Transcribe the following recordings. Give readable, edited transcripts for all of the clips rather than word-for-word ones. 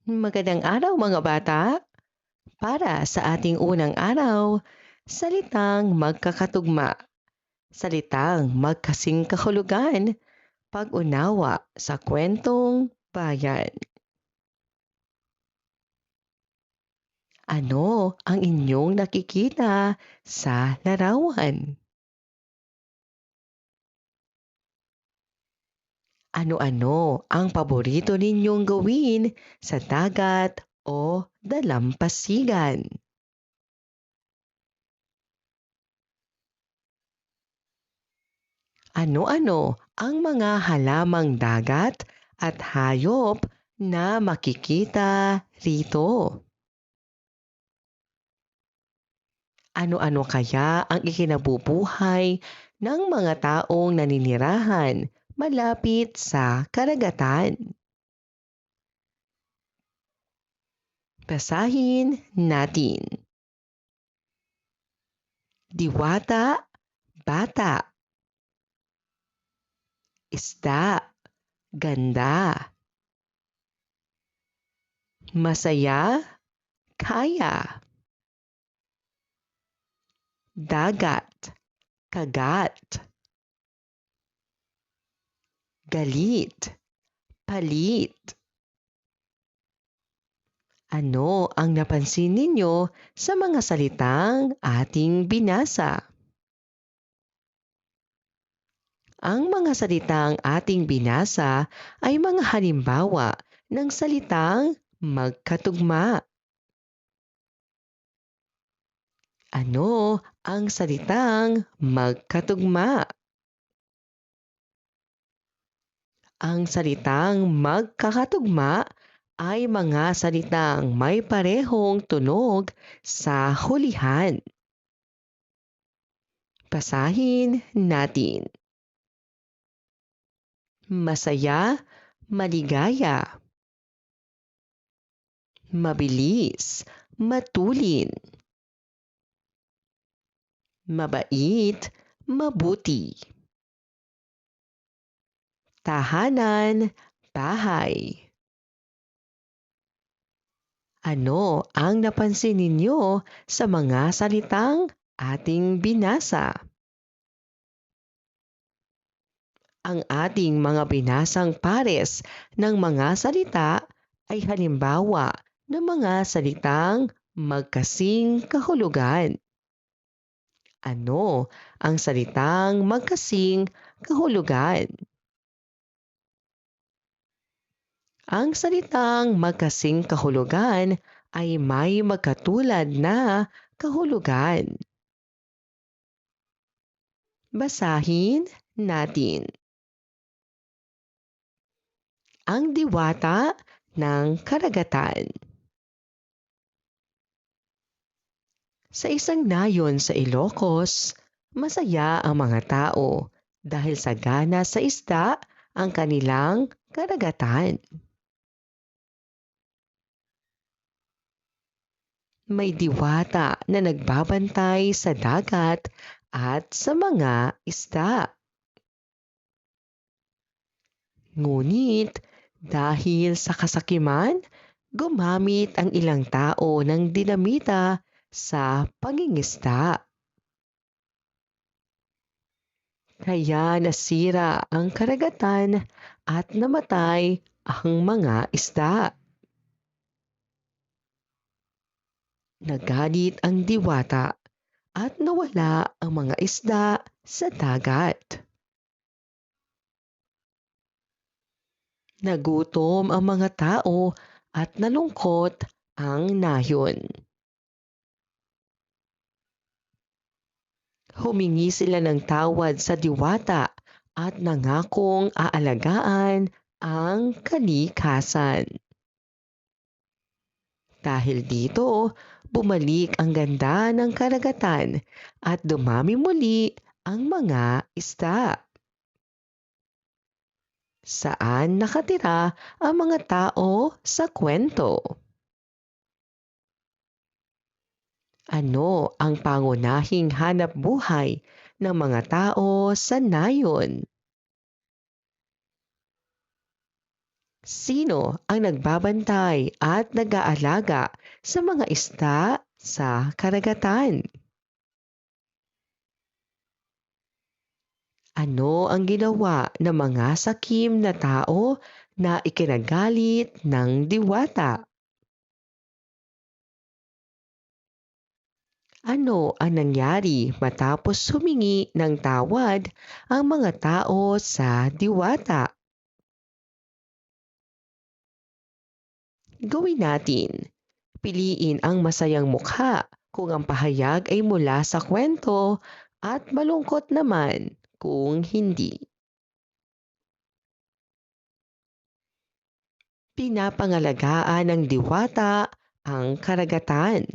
Magandang araw mga bata. Para sa ating unang araw, salitang magkakatugma, salitang magkasing kahulugan, pag-unawa sa kwentong bayan. Ano ang inyong nakikita sa larawan? Ano-ano ang paborito ninyong gawin sa dagat o dalampasigan? Ano-ano ang mga halamang dagat at hayop na makikita rito? Ano-ano kaya ang ikinabubuhay ng mga taong naninirahan malapit sa karagatan? Basahin natin. Diwata, bata, isda, ganda, masaya, kaya, dagat, kagat, galit, palit. Ano ang napansin ninyo sa mga salitang ating binasa? Ang mga salitang ating binasa ay mga halimbawa ng salitang magkatugma. Ano ang salitang magkatugma? Ang salitang magkakatugma ay mga salitang may parehong tunog sa hulihan. Basahin natin. Masaya, maligaya, mabilis, matulin, mabait, mabuti, tahanan, bahay. Ano ang napansin ninyo sa mga salitang ating binasa? Ang ating mga binasang pares ng mga salita ay halimbawa ng mga salitang magkasing kahulugan. Ano ang salitang magkasing kahulugan? Ang salitang magkasing kahulugan ay may magkatulad na kahulugan. Basahin natin. Ang diwata ng karagatan. Sa isang nayon sa Ilocos, masaya ang mga tao dahil sagana sa isda ang kanilang karagatan. May diwata na nagbabantay sa dagat at sa mga isda. Ngunit dahil sa kasakiman, gumamit ang ilang tao ng dinamita sa pangingisda. Kaya nasira ang karagatan at namatay ang mga isda. Nagalit ang diwata at nawala ang mga isda sa dagat. Nagutom ang mga tao at nalungkot ang nayon. Humingi sila ng tawad sa diwata at nangakong aalagaan ang kalikasan. Dahil dito, bumalik ang ganda ng karagatan at dumami muli ang mga isda. Saan nakatira ang mga tao sa kwento? Ano ang pangunahing hanap buhay ng mga tao sa nayon? Sino ang nagbabantay at nag-aalaga sa mga isda sa karagatan? Ano ang ginawa ng mga sakim na tao na ikinagalit ng diwata? Ano ang nangyari matapos humingi ng tawad ang mga tao sa diwata? Gawin natin. Piliin ang masayang mukha kung ang pahayag ay mula sa kwento at malungkot naman kung hindi. Pinapangalagaan ng diwata ang karagatan.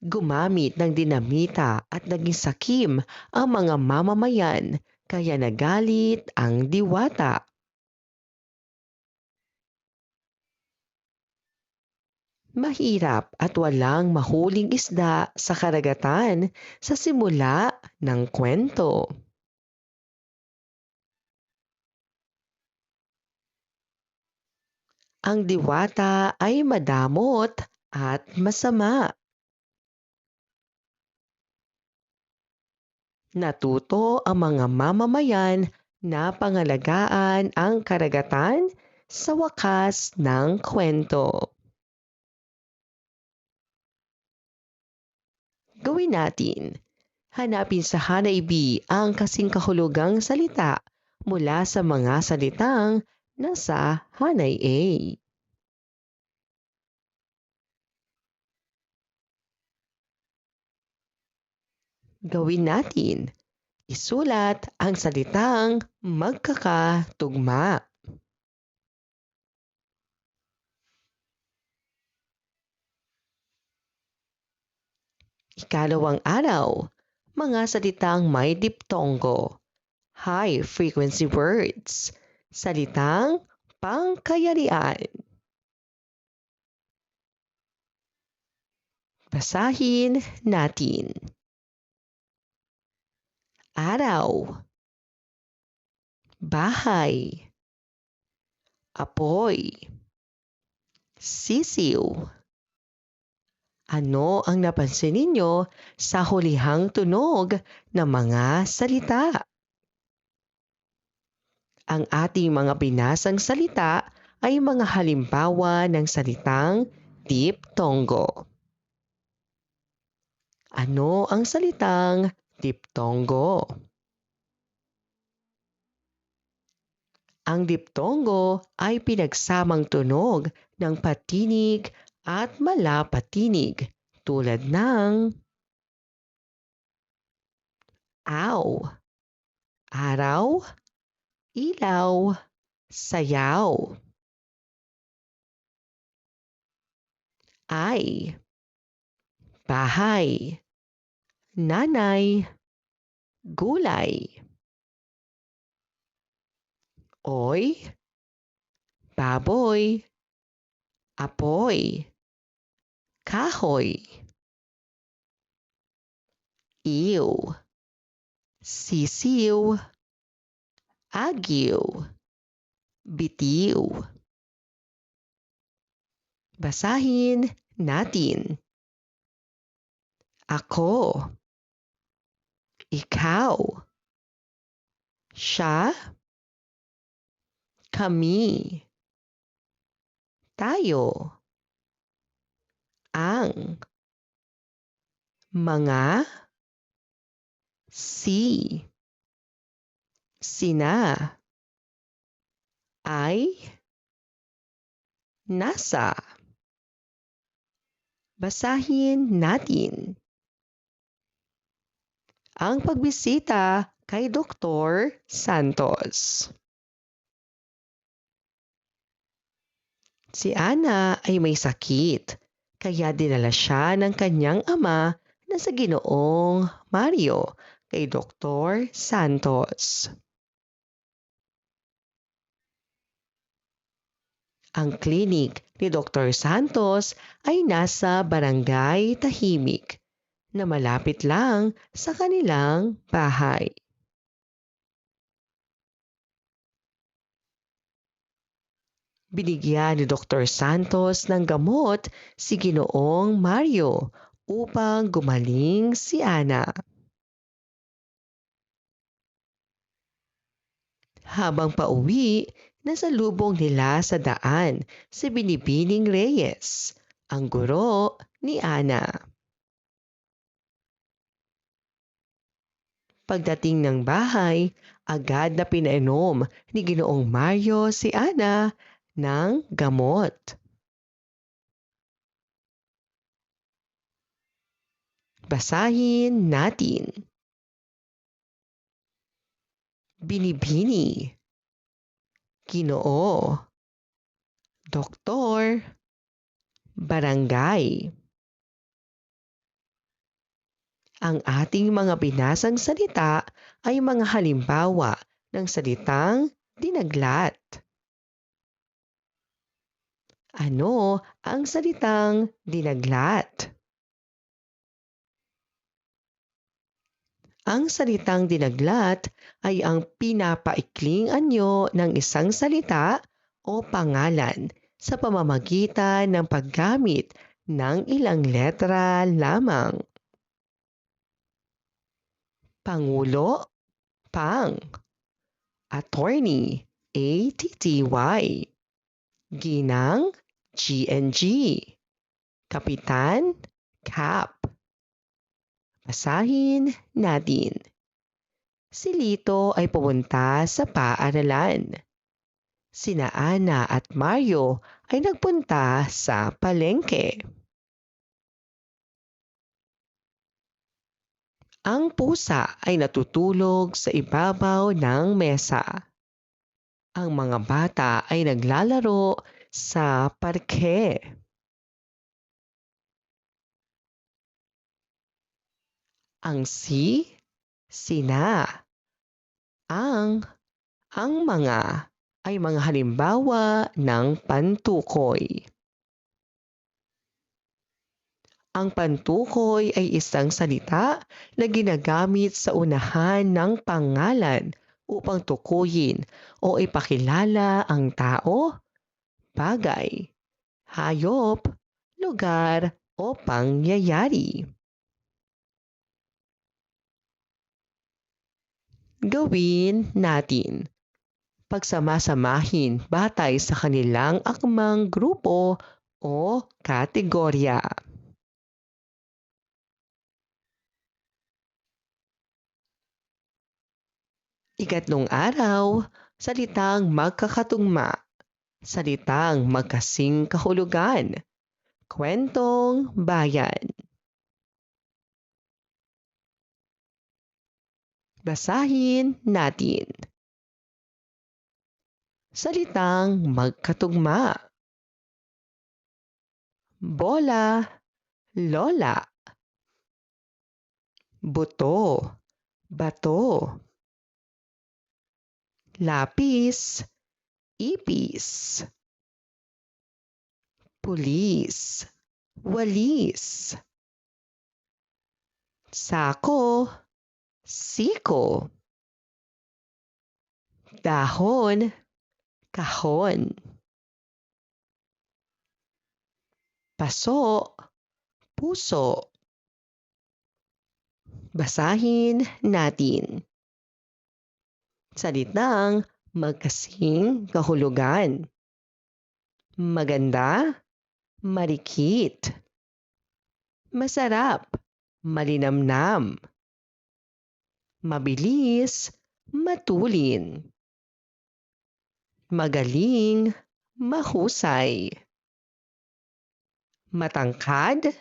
Gumamit ng dinamita at naging sakim ang mga mamamayan kaya nagalit ang diwata. Mahirap at walang mahuling isda sa karagatan sa simula ng kwento. Ang diwata ay madamot at masama. Natuto ang mga mamamayan na pangalagaan ang karagatan sa wakas ng kwento. Gawin natin. Hanapin sa Hanaibi ang kasing kahulugang salita mula sa mga salitang nasa Hanay A. Gawin natin. Isulat ang salitang magkakatugma. Ikalawang araw, mga salitang may diptongo, high frequency words, salitang pangkayarian. Basahin natin. Araw, bahay, apoy, sisiw. Ano ang napansin ninyo sa hulihang tunog ng mga salita? Ang ating mga binasang salita ay mga halimbawa ng salitang diptongo. Ano ang salitang diptongo? Ang diptongo ay pinagsamang tunog ng patinig at malapatinig tulad ng aw, araw, ilaw, sayaw, ay, bahay, nanay, gulay, oy, baboy, apoy, kahoy, iw, sisiw, agiw, bitiw. Basahin natin. Ako, ikaw, siya, kami, tayo, ang, mga, si, sina, ay, nasa. Basahin natin. Ang pagbisita kay Dr. Santos. Si Ana ay may sakit, kaya dinala siya ng kanyang ama na sa Ginoong Mario kay Dr. Santos. Ang klinik ni Dr. Santos ay nasa Barangay Tahimik na malapit lang sa kanilang bahay. Binigyan ni Dr. Santos ng gamot si Ginoong Mario upang gumaling si Ana. Habang pauwi, nasalubong nila sa daan si Binibining Reyes, ang guro ni Ana. Pagdating ng bahay, agad na pinainom ni Ginoong Mario si Ana ng gamot. Basahin natin. Binibini, Ginoo, Doktor, Barangay. Ang ating mga binasang salita ay mga halimbawa ng salitang dinaglat. Ano ang salitang dinaglat? Ang salitang dinaglat ay ang pinapaikling anyo ng isang salita o pangalan sa pamamagitan ng paggamit ng ilang letra lamang. Pangulo, pang. Attorney, ATTY. Ginang, GNG. Kapitan, CAP. Basahin natin. Si Lito ay pumunta sa paaralan. Sina Ana at Mario ay nagpunta sa palengke. Ang pusa ay natutulog sa ibabaw ng mesa. Ang mga bata ay naglalaro sa parke. Ang sina, ang mga ay mga halimbawa ng pantukoy. Ang pantukoy ay isang salita na ginagamit sa unahan ng pangalan upang tukuyin o ipakilala ang tao, bagay, hayop, lugar o pangyayari. Gawin natin. Pagsama-samahin batay sa kanilang akmang grupo o kategorya. Ikatlong araw, salitang magkakatugma, salitang magkasing kahulugan, kwentong bayan. Basahin natin. Salitang magkatugma. Bola, lola. Buto, bato. Lapis, ipis. Pulis, walis. Sako, siko. Dahon, kahon. Paso, puso. Basahin natin. Salitang magkasing kahulugan. Maganda, marikit. Masarap, malinamnam. Mabilis, matulin. Magaling, mahusay. Matangkad,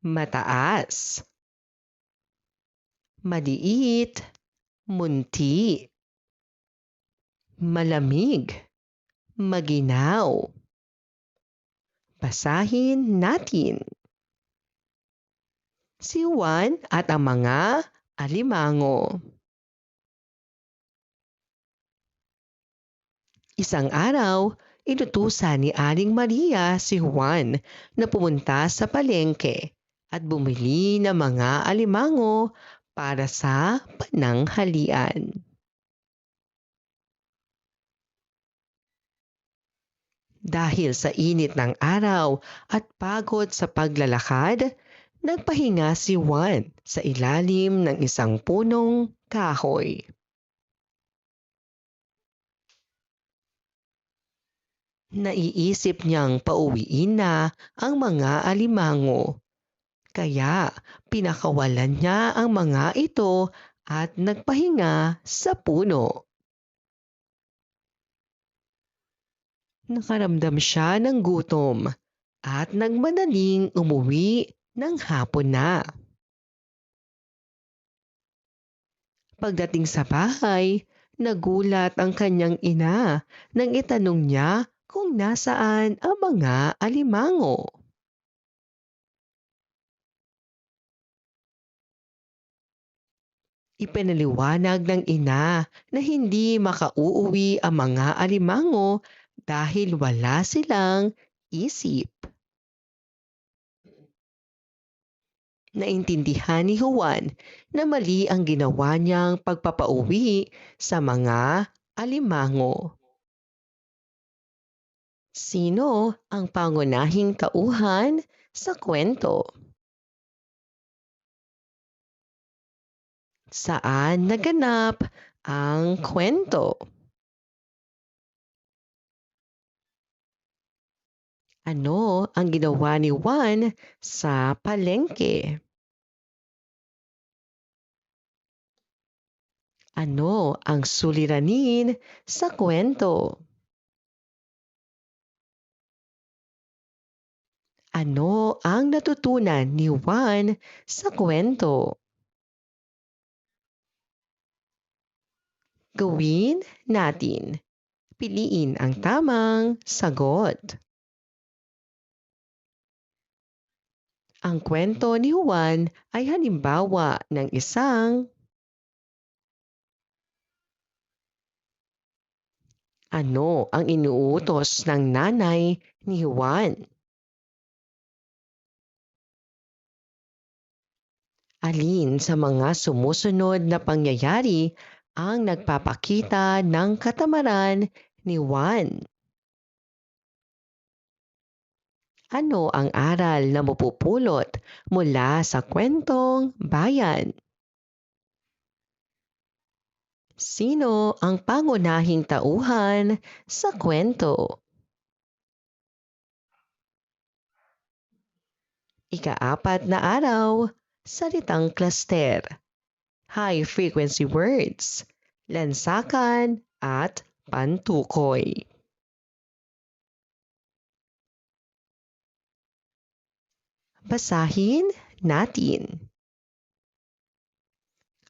mataas. Maliit, munti. Malamig, maginaw. Basahin natin. Si Juan at ang mga alimango. Isang araw, inutusan ni Aling Maria si Juan na pumunta sa palengke at bumili ng mga alimango para sa pananghalian. Dahil sa init ng araw at pagod sa paglalakad, nagpahinga si Juan sa ilalim ng isang punong kahoy. Naiisip niyang pauwiin na ang mga alimango. Kaya pinakawalan niya ang mga ito at nagpahinga sa puno. Nakaramdam siya ng gutom at nagmadaling umuwi ng hapon na. Pagdating sa bahay, nagulat ang kanyang ina nang itanong niya kung nasaan ang mga alimango. Ipinaliwanag ng ina na hindi makauuwi ang mga alimango dahil wala silang isip. Naintindihan ni Juan na mali ang ginawa niyang pagpapauwi sa mga alimango. Sino ang pangunahing tauhan sa kwento? Saan naganap ang kwento? Ano ang ginawa ni Juan sa palengke? Ano ang suliranin sa kwento? Ano ang natutunan ni Juan sa kwento? Gawin natin. Piliin ang tamang sagot. Ang kwento ni Juan ay halimbawa ng isang ano ang inuutos ng nanay ni Juan? Alin sa mga sumusunod na pangyayari ang nagpapakita ng katamaran ni Juan? Ano ang aral na mapupulot mula sa kwentong bayan? Sino ang pangunahing tauhan sa kwento? Ikaapat na araw, salitang klaster, high-frequency words, lansakan at pantukoy. Basahin natin.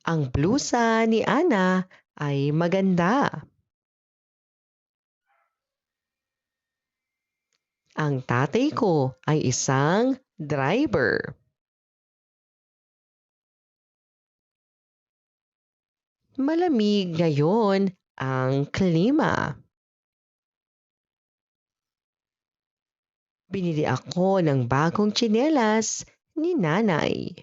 Ang blusa ni Ana ay maganda. Ang tatay ko ay isang driver. Malamig ngayon ang klima. Binili ako ng bagong tsinelas ni nanay.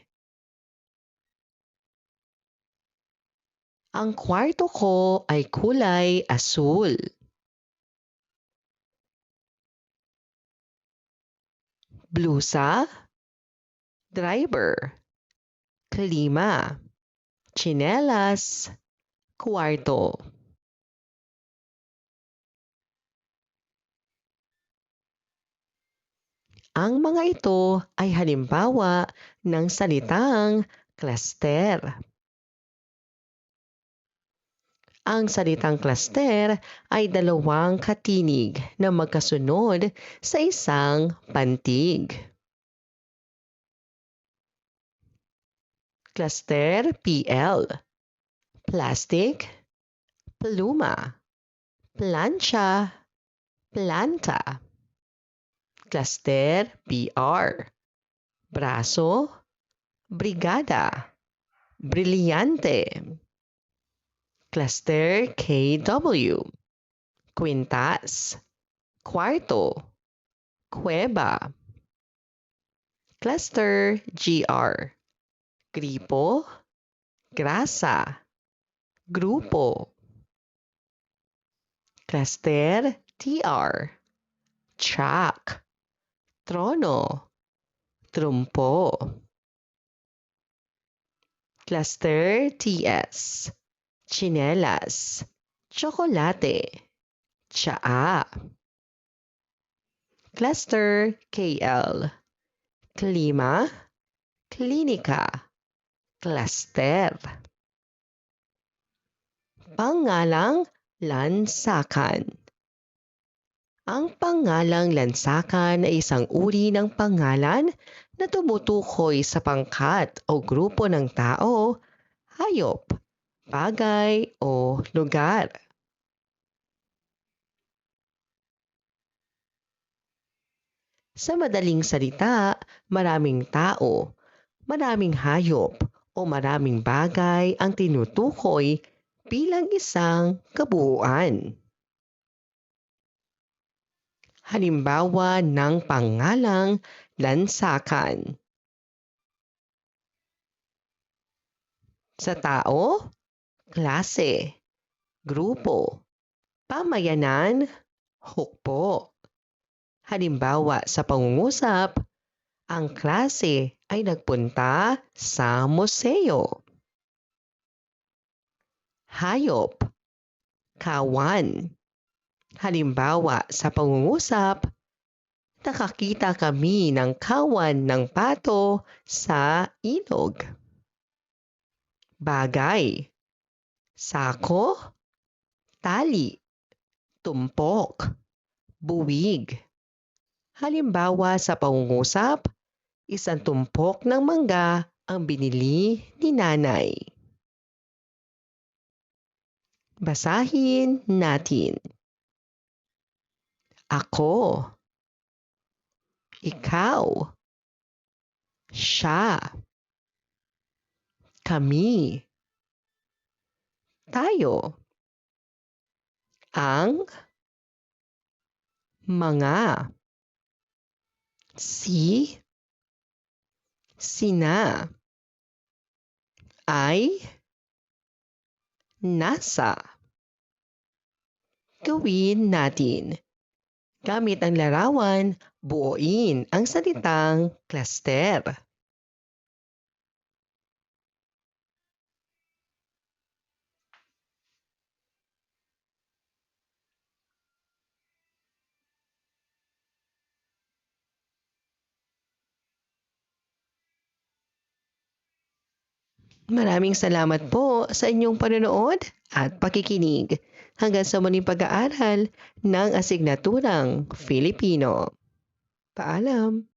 Ang kwarto ko ay kulay asul. Blusa, driver, klima, tsinelas, kwarto. Ang mga ito ay halimbawa ng salitang klaster. Ang salitang klaster ay dalawang katinig na magkasunod sa isang pantig. Klaster PL, plastic, pluma, plancha, planta. Klaster BR, braso, brigada, brilyante. Klaster KW, kwintas, kwarto, kuweba. Cluster GR, gripo, grasa, grupo. Cluster TR, track, trono, trumpo. Cluster TS, chinelas, tsokolate, tsaa. Cluster KL, klima, klinika, cluster. Pangalang lansakan. Ang pangalang lansakan ay isang uri ng pangalan na tumutukoy sa pangkat o grupo ng tao, hayop, bagay o lugar. Sa madaling salita, maraming tao, maraming hayop o maraming bagay ang tinutukoy bilang isang kabuuan. Halimbawa ng pangalang lansakan. Sa tao, klase, grupo, pamayanan, hukbo. Halimbawa sa pangungusap, ang klase ay nagpunta sa museo. Hayop, kawan. Halimbawa sa pangungusap, nakakita kami ng kawan ng pato sa ilog. Bagay, sako, tali, tumpok, buwig. Halimbawa sa pangungusap, isang tumpok ng mangga ang binili ni nanay. Basahin natin. Ako, ikaw, siya, kami, tayo, ang, mga, si, sina, ay, nasa. Gawin natin. Gamit ang larawan, buuin ang salitang cluster. Maraming salamat po sa inyong panonood at pakikinig. Hanggang sa muling pag-aaral ng asignaturang Filipino. Paalam!